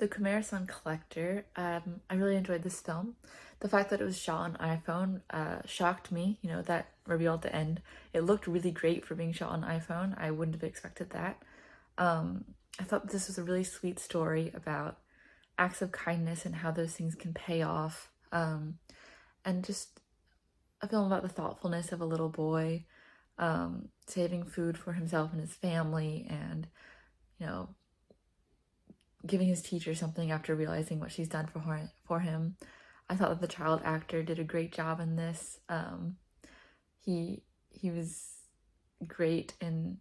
The Kumaresan Collector. I really enjoyed this film. The fact that it was shot on iPhone shocked me. You know, that reveal at the end. It looked really great for being shot on iPhone. I wouldn't have expected that. I thought this was a really sweet story about acts of kindness and how those things can pay off. And just a film about the thoughtfulness of a little boy saving food for himself and his family, and you know, giving his teacher something after realizing what she's done for him. I thought that the child actor did a great job in this. He was great in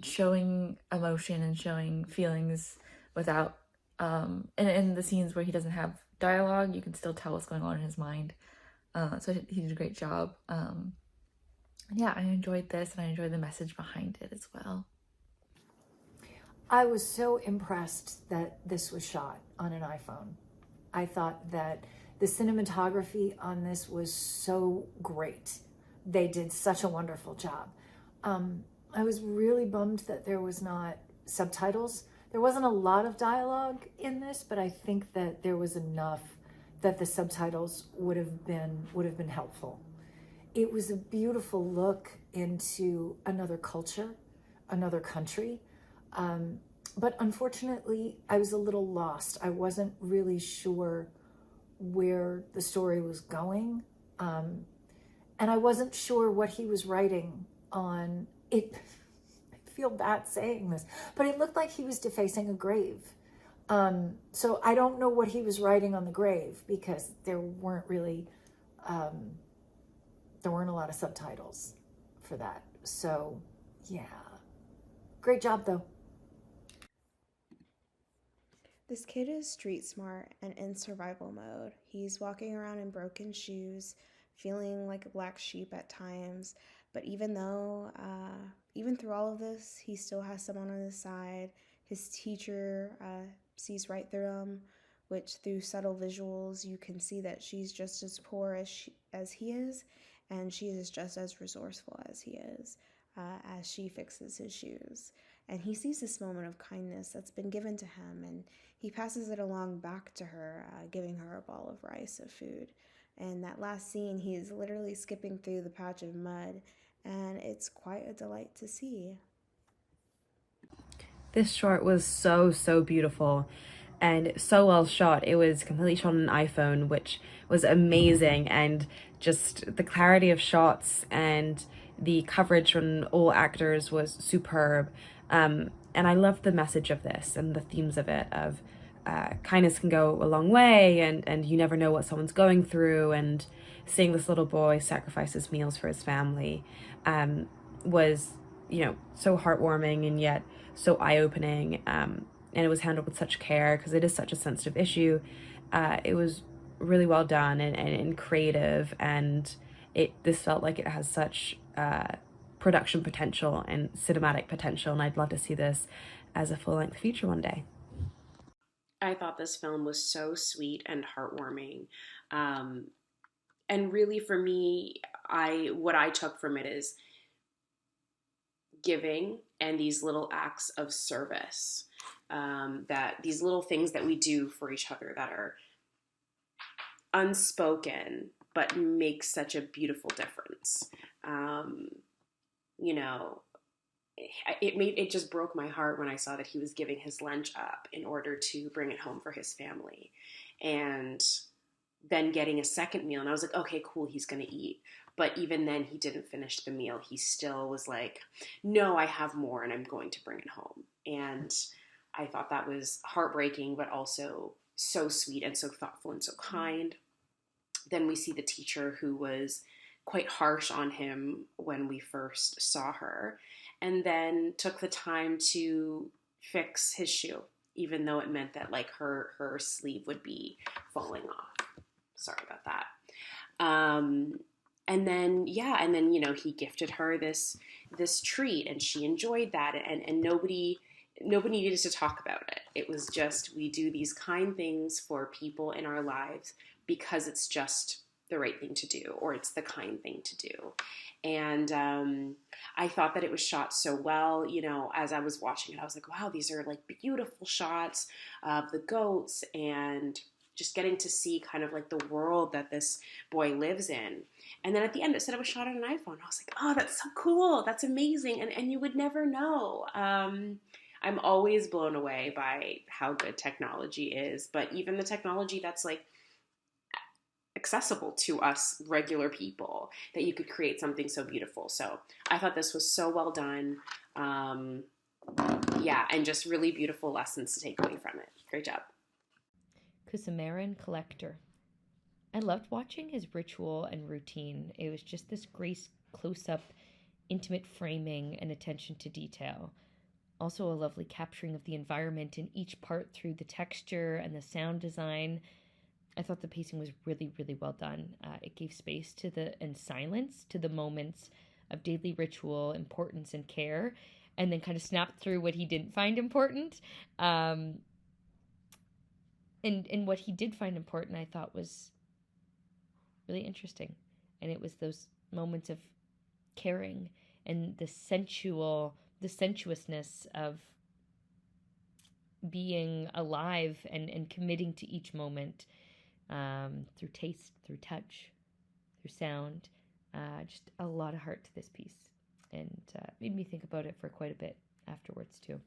showing emotion and showing feelings without and in the scenes where he doesn't have dialogue, you can still tell what's going on in his mind. So he did a great job. Yeah, I enjoyed this, and I enjoyed the message behind it as well. I was so impressed that this was shot on an iPhone. I thought that the cinematography on this was so great. They did such a wonderful job. I was really bummed that there was not subtitles. There wasn't a lot of dialogue in this, but I think that there was enough that the subtitles would have been helpful. It was a beautiful look into another culture, another country. But unfortunately, I was a little lost. I wasn't really sure where the story was going. And I wasn't sure what he was writing on it. I feel bad saying this, but it looked like he was defacing a grave. So I don't know what he was writing on the grave, because there weren't a lot of subtitles for that. So yeah, great job though. This kid is street smart and in survival mode. He's walking around in broken shoes, feeling like a black sheep at times. But even through all of this, he still has someone on his side. His teacher sees right through him, which through subtle visuals, you can see that she's just as poor as he is, and she is just as resourceful as he is, as she fixes his shoes. And he sees this moment of kindness that's been given to him, and he passes it along back to her, giving her a ball of rice of food. And that last scene, he's literally skipping through the patch of mud, and it's quite a delight to see. This short was so beautiful and so well shot. It was completely shot on an iPhone, which was amazing, and just the clarity of shots and the coverage from all actors was superb. And I loved the message of this and the themes of it, of kindness can go a long way, and you never know what someone's going through, and seeing this little boy sacrifice his meals for his family was, so heartwarming and yet so eye-opening. And it was handled with such care because it is such a sensitive issue. It was really well done and creative, and this felt like it has such production potential and cinematic potential, and I'd love to see this as a full-length feature one day. I thought this film was so sweet and heartwarming. And really for me, what I took from it is giving and these little acts of service, that these little things that we do for each other that are unspoken but make such a beautiful difference. It just broke my heart when I saw that he was giving his lunch up in order to bring it home for his family, and then getting a second meal. And I was like, okay, cool, he's going to eat. But even then, he didn't finish the meal. He still was like, no, I have more and I'm going to bring it home. And I thought that was heartbreaking, but also so sweet and so thoughtful and so kind. Then we see the teacher who was quite harsh on him when we first saw her, and then took the time to fix his shoe, even though it meant that like her sleeve would be falling off. Sorry about that. And then he gifted her this treat, and she enjoyed that, and nobody needed to talk about it. It was just, we do these kind things for people in our lives because it's just the right thing to do, or it's the kind thing to do. And I thought that it was shot so well. You know, as I was watching it, I was like, wow, these are like beautiful shots of the goats, and just getting to see kind of like the world that this boy lives in. And then at the end, it said it was shot on an iPhone. I was like, oh, that's so cool. That's amazing. And you would never know. I'm always blown away by how good technology is, but even the technology that's like accessible to us regular people, that you could create something so beautiful. So I thought this was so well done. Yeah, and just really beautiful lessons to take away from it. Great job. Kumaresan Collector. I loved watching his ritual and routine. It was just this grace, close-up, intimate framing and attention to detail. Also a lovely capturing of the environment in each part through the texture and the sound design. I thought the pacing was really, really well done. It gave space to and silence to the moments of daily ritual, importance, and care, and then kind of snapped through what he didn't find important. And what he did find important, I thought was really interesting. And it was those moments of caring and the sensuousness of being alive and committing to each moment, through taste, through touch, through sound. Just a lot of heart to this piece, and made me think about it for quite a bit afterwards too.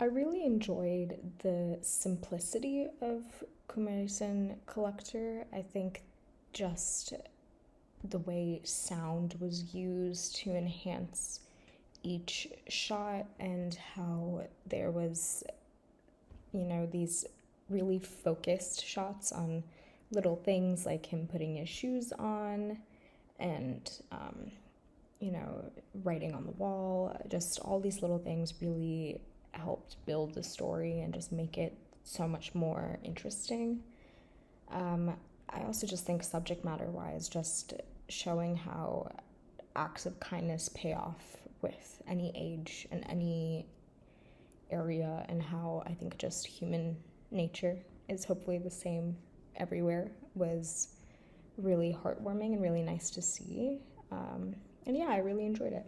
I really enjoyed the simplicity of Kumaresan Collector. I think just the way sound was used to enhance each shot, and how there was, you know, these really focused shots on little things like him putting his shoes on and, you know, writing on the wall. Just all these little things really helped build the story and just make it so much more interesting. I also just think subject matter wise, just showing how acts of kindness pay off with any age and any area, and how I think just human nature is hopefully the same everywhere, was really heartwarming and really nice to see. And yeah, I really enjoyed it.